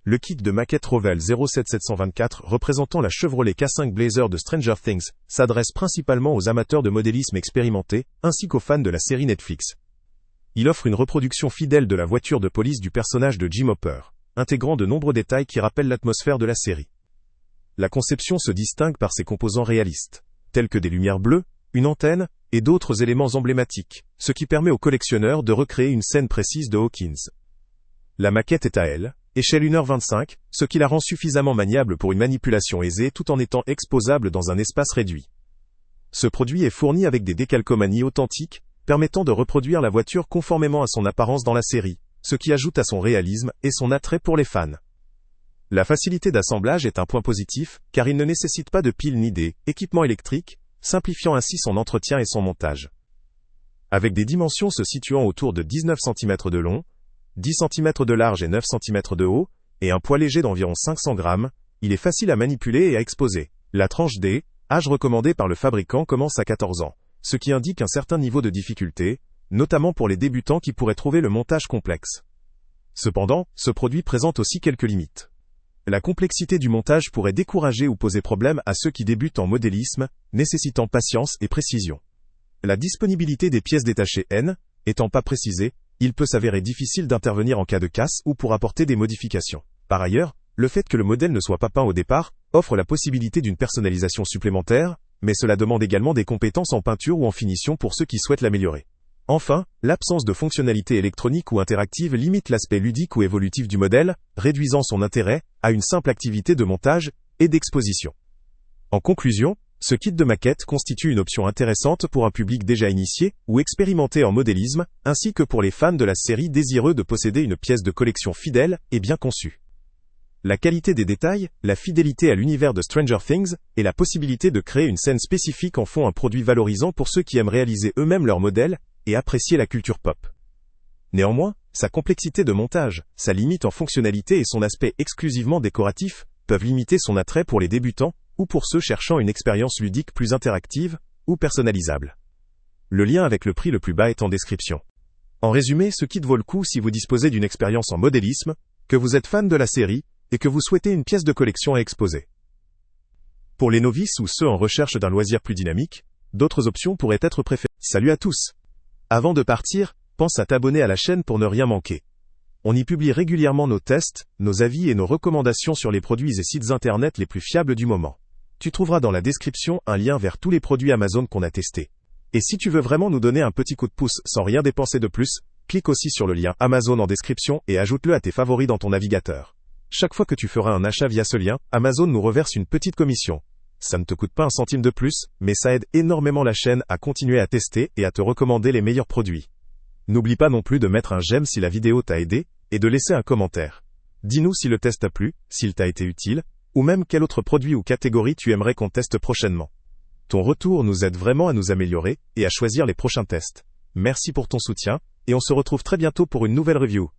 Le kit de maquette Rowell 07724 représentant la Chevrolet K5 Blazer de Stranger Things s'adresse principalement aux amateurs de modélisme expérimenté ainsi qu'aux fans de la série Netflix. Il offre une reproduction fidèle de la voiture de police du personnage de Jim Hopper, intégrant de nombreux détails qui rappellent l'atmosphère de la série. La conception se distingue par ses composants réalistes, tels que des lumières bleues, une antenne, et d'autres éléments emblématiques, ce qui permet aux collectionneurs de recréer une scène précise de Hawkins. La maquette est à elle, échelle 1h25, ce qui la rend suffisamment maniable pour une manipulation aisée tout en étant exposable dans un espace réduit. Ce produit est fourni avec des décalcomanies authentiques, permettant de reproduire la voiture conformément à son apparence dans la série, ce qui ajoute à son réalisme et son attrait pour les fans. La facilité d'assemblage est un point positif, car il ne nécessite pas de piles ni d'équipements électriques, simplifiant ainsi son entretien et son montage. Avec des dimensions se situant autour de 19 cm de long, 10 cm de large et 9 cm de haut, et un poids léger d'environ 500 grammes, il est facile à manipuler et à exposer. La tranche D, âge recommandé par le fabricant, commence à 14 ans, ce qui indique un certain niveau de difficulté, notamment pour les débutants qui pourraient trouver le montage complexe. Cependant, ce produit présente aussi quelques limites. La complexité du montage pourrait décourager ou poser problème à ceux qui débutent en modélisme, nécessitant patience et précision. La disponibilité des pièces détachées étant pas précisée, il peut s'avérer difficile d'intervenir en cas de casse ou pour apporter des modifications. Par ailleurs, le fait que le modèle ne soit pas peint au départ, offre la possibilité d'une personnalisation supplémentaire, mais cela demande également des compétences en peinture ou en finition pour ceux qui souhaitent l'améliorer. Enfin, l'absence de fonctionnalité électronique ou interactive limite l'aspect ludique ou évolutif du modèle, réduisant son intérêt à une simple activité de montage et d'exposition. En conclusion, ce kit de maquette constitue une option intéressante pour un public déjà initié ou expérimenté en modélisme, ainsi que pour les fans de la série désireux de posséder une pièce de collection fidèle et bien conçue. La qualité des détails, la fidélité à l'univers de Stranger Things, et la possibilité de créer une scène spécifique en font un produit valorisant pour ceux qui aiment réaliser eux-mêmes leur modèle et apprécier la culture pop. Néanmoins, sa complexité de montage, sa limite en fonctionnalité et son aspect exclusivement décoratif peuvent limiter son attrait pour les débutants ou pour ceux cherchant une expérience ludique plus interactive ou personnalisable. Le lien avec le prix le plus bas est en description. En résumé, ce kit vaut le coup si vous disposez d'une expérience en modélisme, que vous êtes fan de la série et que vous souhaitez une pièce de collection à exposer. Pour les novices ou ceux en recherche d'un loisir plus dynamique, d'autres options pourraient être préférées. Salut à tous! Avant de partir, pense à t'abonner à la chaîne pour ne rien manquer. On y publie régulièrement nos tests, nos avis et nos recommandations sur les produits et sites internet les plus fiables du moment. Tu trouveras dans la description un lien vers tous les produits Amazon qu'on a testés. Et si tu veux vraiment nous donner un petit coup de pouce sans rien dépenser de plus, clique aussi sur le lien Amazon en description et ajoute-le à tes favoris dans ton navigateur. Chaque fois que tu feras un achat via ce lien, Amazon nous reverse une petite commission. Ça ne te coûte pas un centime de plus, mais ça aide énormément la chaîne à continuer à tester et à te recommander les meilleurs produits. N'oublie pas non plus de mettre un j'aime si la vidéo t'a aidé, et de laisser un commentaire. Dis-nous si le test t'a plu, s'il t'a été utile, ou même quel autre produit ou catégorie tu aimerais qu'on teste prochainement. Ton retour nous aide vraiment à nous améliorer, et à choisir les prochains tests. Merci pour ton soutien, et on se retrouve très bientôt pour une nouvelle review.